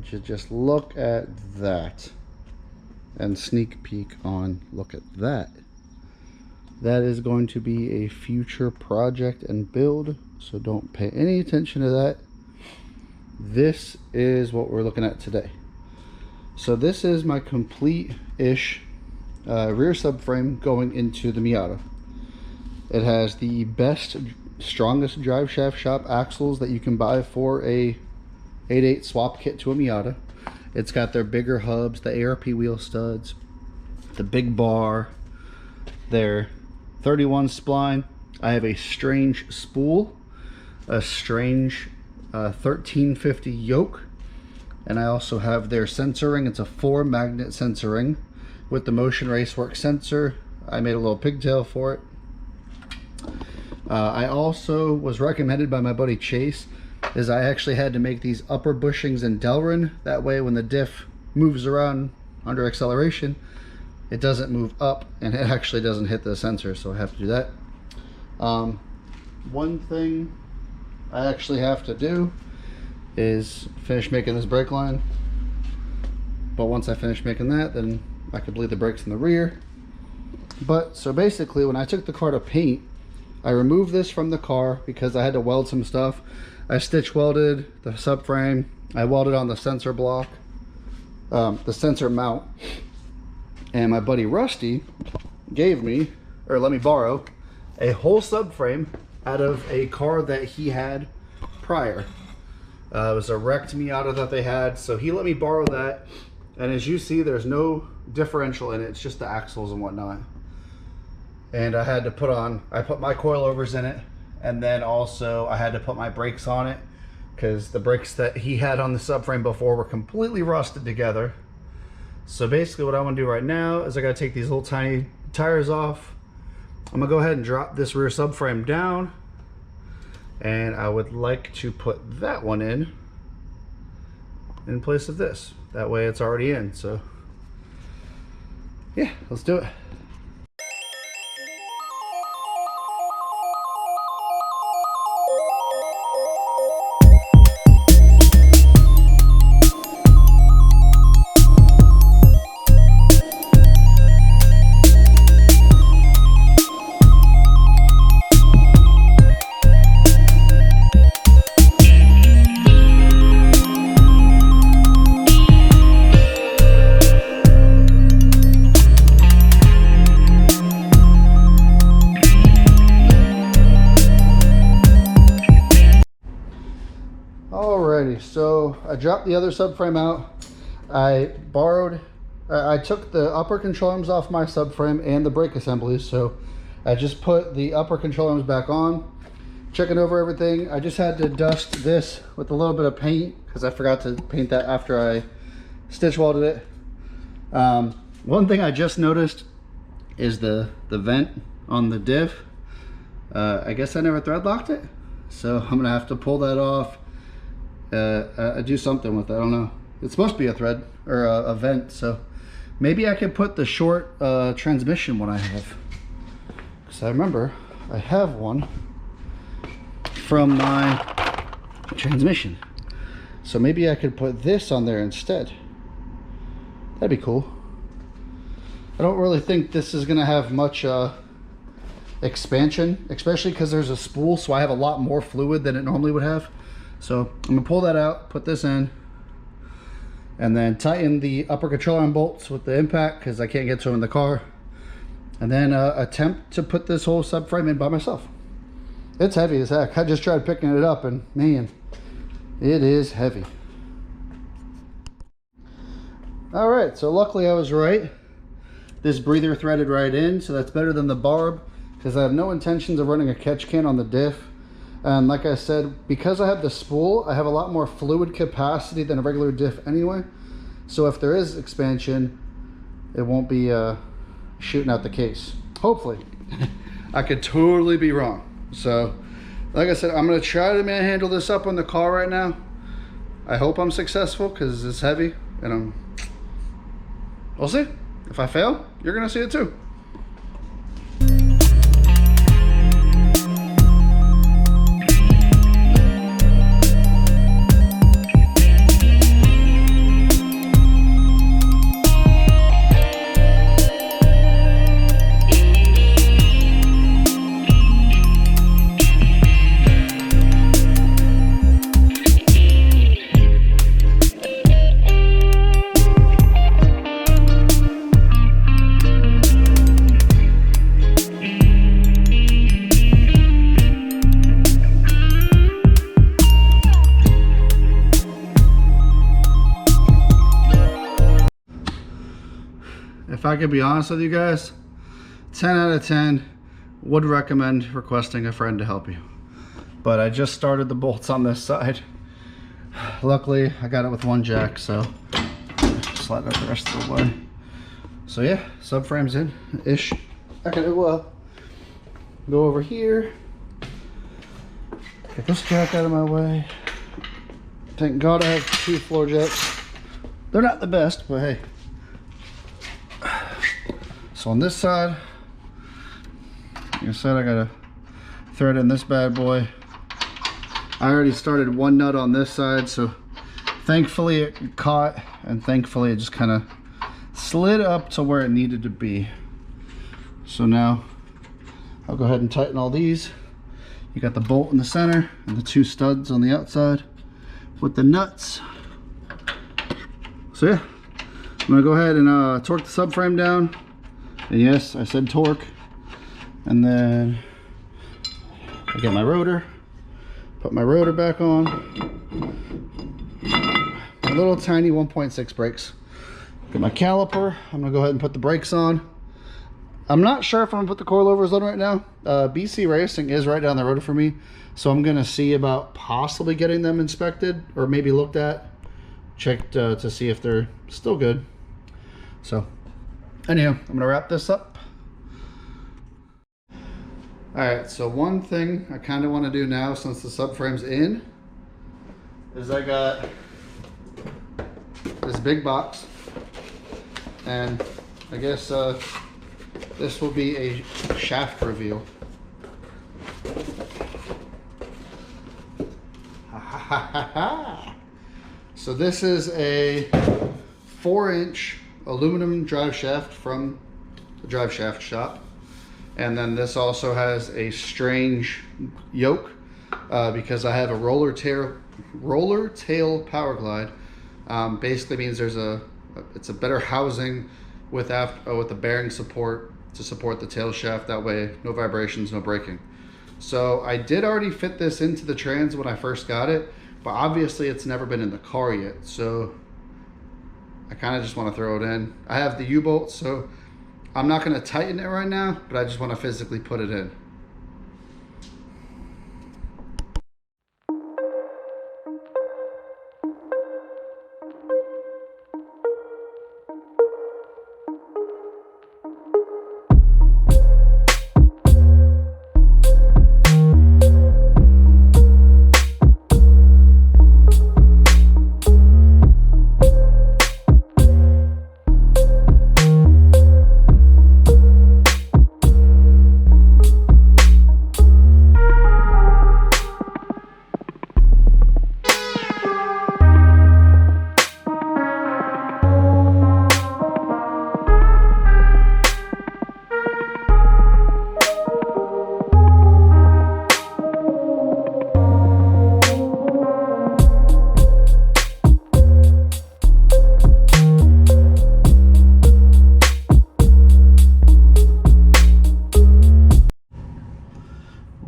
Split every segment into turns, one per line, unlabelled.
would you just look at that? And sneak peek on, look at that. That is going to be a future project and build, so don't pay any attention to that. This is what we're looking at today. So this is my complete-ish rear subframe going into the Miata. It has the best, strongest drive shaft shop axles that you can buy for a 8.8 swap kit to a Miata. It's got their bigger hubs, the ARP wheel studs, the big bar, their 31 spline. I have a strange spool, a strange 1350 yoke, and I also have their sensor ring. It's a 4-magnet sensor ring with the Motion Racework sensor. I made a little pigtail for it. I also was recommended by my buddy Chase, is I actually had to make these upper bushings in Delrin. That way when the diff moves around under acceleration, it doesn't move up and it actually doesn't hit the sensor, so I have to do that. One thing I actually have to do is finish making this brake line, but once I finish making that, then I could bleed the brakes in the rear. But so basically, when I took the car to paint, I removed this from the car because I had to weld some stuff. I stitch welded the subframe. I welded on the sensor block, the sensor mount, and my buddy Rusty gave me, or let me borrow, a whole subframe out of a car that he had prior. It was a wrecked Miata that they had, so he let me borrow that. And as you see, there's no differential in it. It's just the axles and whatnot. And I had to put on, I put my coilovers in it, and then also I had to put my brakes on it because the brakes that he had on the subframe before were completely rusted together. So basically what I want to do right now is I got to take these little tiny tires off. I'm gonna go ahead and drop this rear subframe down, and I would like to put that one in place of this. That way it's already in. So yeah, let's do it. Alrighty, so I dropped the other subframe out. I took the upper control arms off my subframe and the brake assemblies, so I just put the upper control arms back on, checking over everything. I just had to dust this with a little bit of paint because I forgot to paint that after I stitch welded it. One thing I just noticed is the vent on the diff. I guess I never thread locked it, so I'm gonna have to pull that off. Do something with it. I don't know. It's supposed to be a thread or a vent, so maybe I could put the short transmission one I have, because I remember I have one from my transmission, so maybe I could put this on there instead. That'd be cool. I don't really think this is gonna have much expansion, especially because there's a spool, so I have a lot more fluid than it normally would have. So I'm gonna pull that out, put this in, and then tighten the upper control arm bolts with the impact because I can't get to them in the car, and then attempt to put this whole subframe in by myself. It's heavy as heck. I just tried picking it up and man, it is heavy. All right, so luckily I was right. This breather threaded right in, so that's better than the barb, because I have no intentions of running a catch can on the diff. And like I said, because I have the spool, I have a lot more fluid capacity than a regular diff anyway. So if there is expansion, it won't be shooting out the case. Hopefully. I could totally be wrong. So like I said, I'm gonna try to manhandle this up on the car right now. I hope I'm successful because it's heavy, and we'll see. If I fail, you're gonna see it too. I could be honest with you guys, 10 out of 10 would recommend requesting a friend to help you. But I just started the bolts on this side. Luckily, I got it with one jack, so slide it the rest of the way. So yeah, subframe's in-ish. I can go over here, get this jack out of my way. Thank God I have 2 floor jacks. They're not the best, but hey. So on this side, like I said, I gotta thread in this bad boy. I already started one nut on this side, so thankfully it caught, and thankfully it just kind of slid up to where it needed to be. So now I'll go ahead and tighten all these. You got the bolt in the center and the 2 studs on the outside with the nuts. So yeah, I'm gonna go ahead and torque the subframe down. And yes, I said torque. And then I get my rotor, put my rotor back on. My little tiny 1.6 brakes. Get my caliper. I'm gonna go ahead and put the brakes on. I'm not sure if I'm gonna put the coilovers on right now. BC Racing is right down the road for me, so I'm gonna see about possibly getting them inspected or maybe looked at, checked to see if they're still good. So anyhow, I'm gonna wrap this up. All right, so one thing I kind of want to do now, since the subframe's in, is I got this big box, and I guess this will be a shaft reveal. So this is a 4-inch aluminum drive shaft from the drive shaft shop. And then this also has a strange yoke because I have a roller tail power glide. Basically means it's a better housing with the bearing support to support the tail shaft. That way, no vibrations, no braking. So I did already fit this into the trans when I first got it, but obviously it's never been in the car yet. So I kind of just want to throw it in. I have the U-bolt, so I'm not going to tighten it right now, but I just want to physically put it in.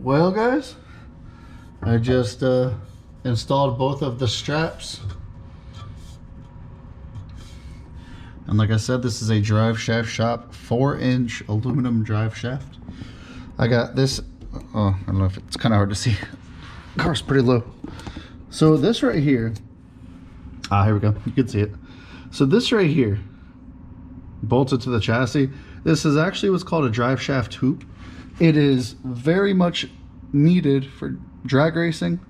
Well guys, I just installed both of the straps, and like I said, this is a drive shaft shop 4-inch aluminum drive shaft. I got this, oh, I don't know if it's kind of hard to see, the car's pretty low. So this right here, here we go, you can see it. So this right here bolted to the chassis. This is actually what's called a drive shaft hoop. It is very much needed for drag racing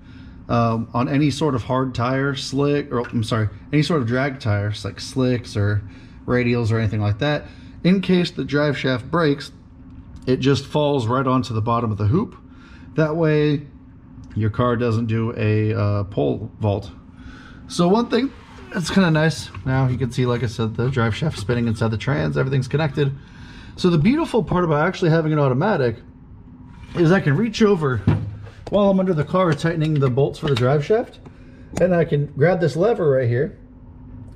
on any sort of hard tire, slick, or I'm sorry, any sort of drag tires like slicks or radials or anything like that. In case the drive shaft breaks, it just falls right onto the bottom of the hoop. That way your car doesn't do a pole vault. So one thing that's kind of nice, now you can see, like I said, the drive shaft spinning inside the trans, everything's connected. So the beautiful part about actually having it automatic is I can reach over while I'm under the car tightening the bolts for the drive shaft, and I can grab this lever right here,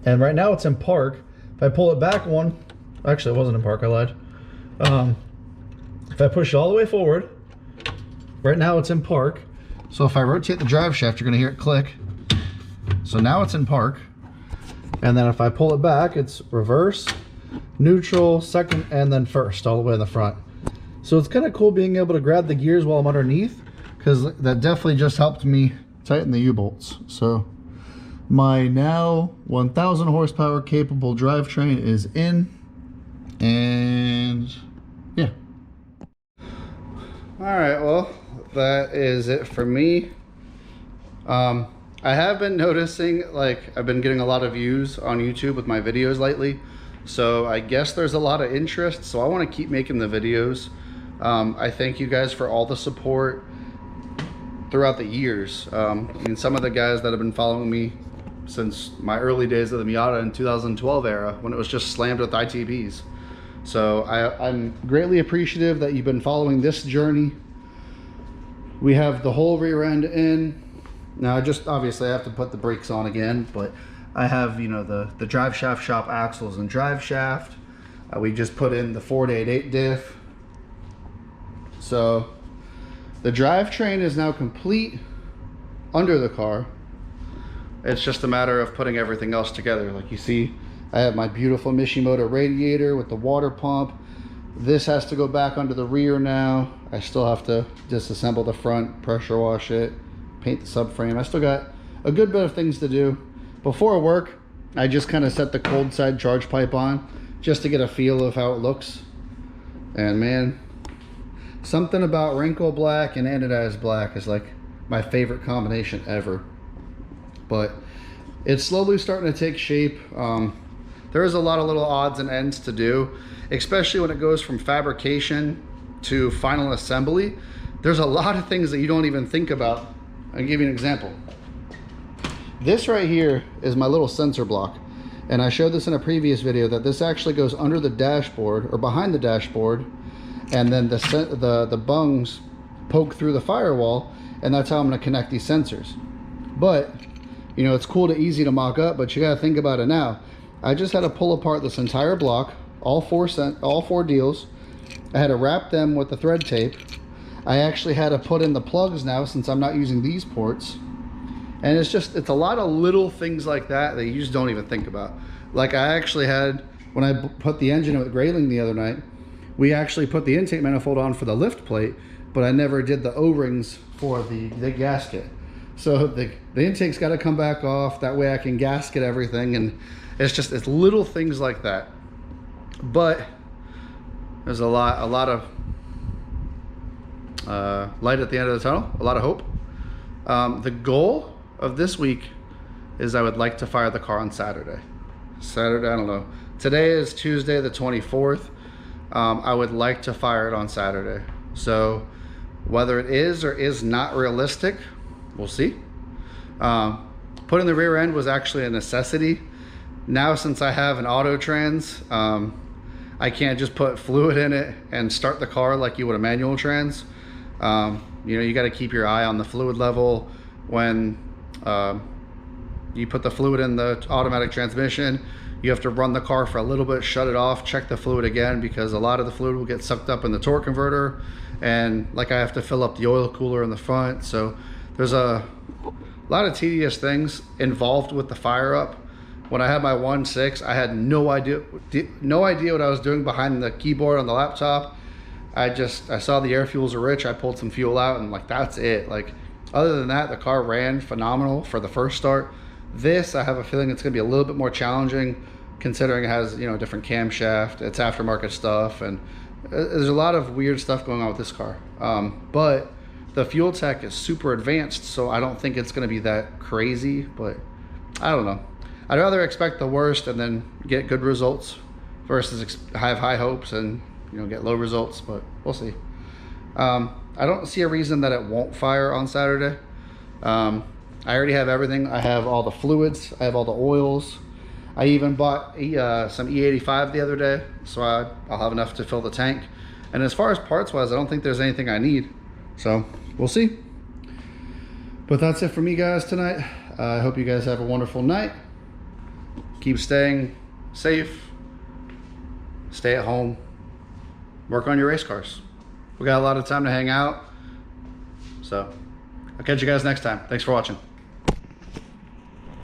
and right now it's in park. If I pull it back one, actually it wasn't in park, I lied. If I push it all the way forward, right now it's in park. So if I rotate the drive shaft, you're gonna hear it click. So now it's in park. And then if I pull it back, it's reverse, neutral, second, and then first, all the way in the front. So it's kind of cool being able to grab the gears while I'm underneath, because that definitely just helped me tighten the U-bolts. So my now 1,000 horsepower capable drivetrain is in, and yeah. All right, well, that is it for me. I have been noticing, like, I've been getting a lot of views on YouTube with my videos lately, so I guess there's a lot of interest, so I want to keep making the videos. I thank you guys for all the support throughout the years. And some of the guys that have been following me since my early days of the Miata in 2012 era, when it was just slammed with ITBs. So I'm greatly appreciative that you've been following this journey. We have the whole rear end in. Now, obviously I have to put the brakes on again, but I have, you know, the drive shaft shop axles and drive shaft. We just put in the 488 diff. So the drivetrain is now complete under the car. It's just a matter of putting everything else together. Like you see, I have my beautiful Mishimoto radiator with the water pump. This has to go back under the rear now. I still have to disassemble the front, pressure wash it, paint the subframe. I still got a good bit of things to do. Before work, I just kind of set the cold side charge pipe on just to get a feel of how it looks. And man, something about wrinkle black and anodized black is like my favorite combination ever. But it's slowly starting to take shape. There's a lot of little odds and ends to do, especially when it goes from fabrication to final assembly. There's a lot of things that you don't even think about. I'll give you an example. This right here is my little sensor block. And I showed this in a previous video that this actually goes under the dashboard or behind the dashboard, and then the bungs poke through the firewall, and that's how I'm going to connect these sensors. But you know, it's cool to easy to mock up, but you got to think about it now. I just had to pull apart this entire block, all four deals. I had to wrap them with the thread tape. I actually had to put in the plugs now since I'm not using these ports. And it's a lot of little things like that that you just don't even think about. Like I actually had, when I put the engine with Grayling the other night, we actually put the intake manifold on for the lift plate, but I never did the O-rings for the gasket. So the intake's got to come back off. That way I can gasket everything. And it's little things like that. But there's a lot of light at the end of the tunnel, a lot of hope. The goal of this week is I would like to fire the car on Saturday. I don't know. Today is Tuesday the 24th. I would like to fire it on Saturday. So whether it is or is not realistic, we'll see. Putting the rear end was actually a necessity. Now, since I have an auto trans, I can't just put fluid in it and start the car like you would a manual trans. You know, you got to keep your eye on the fluid level. When you put the fluid in the automatic transmission, you have to run the car for a little bit, shut it off, check the fluid again, because a lot of the fluid will get sucked up in the torque converter, and like I have to fill up the oil cooler in the front. So there's a lot of tedious things involved with the fire up. When I had my 1.6, I had no idea what I was doing behind the keyboard on the laptop. I saw the air fuels are rich. I pulled some fuel out, and like, that's it. Like, other than that, the car ran phenomenal for the first start. This, I have a feeling it's gonna be a little bit more challenging, considering it has, you know, different camshaft, it's aftermarket stuff, and there's a lot of weird stuff going on with this car. But the fuel tech is super advanced, so I don't think it's gonna be that crazy, but I don't know. I'd rather expect the worst and then get good results versus have high hopes and, you know, get low results, but we'll see. I don't see a reason that it won't fire on Saturday. I already have everything. I have all the fluids, I have all the oils. I even bought some E85 the other day, so I'll have enough to fill the tank. And as far as parts wise, I don't think there's anything I need. So we'll see. But that's it for me, guys, tonight. I hope you guys have a wonderful night. Keep staying safe. Stay at home. Work on your race cars. We got a lot of time to hang out. So I'll catch you guys next time. Thanks for watching.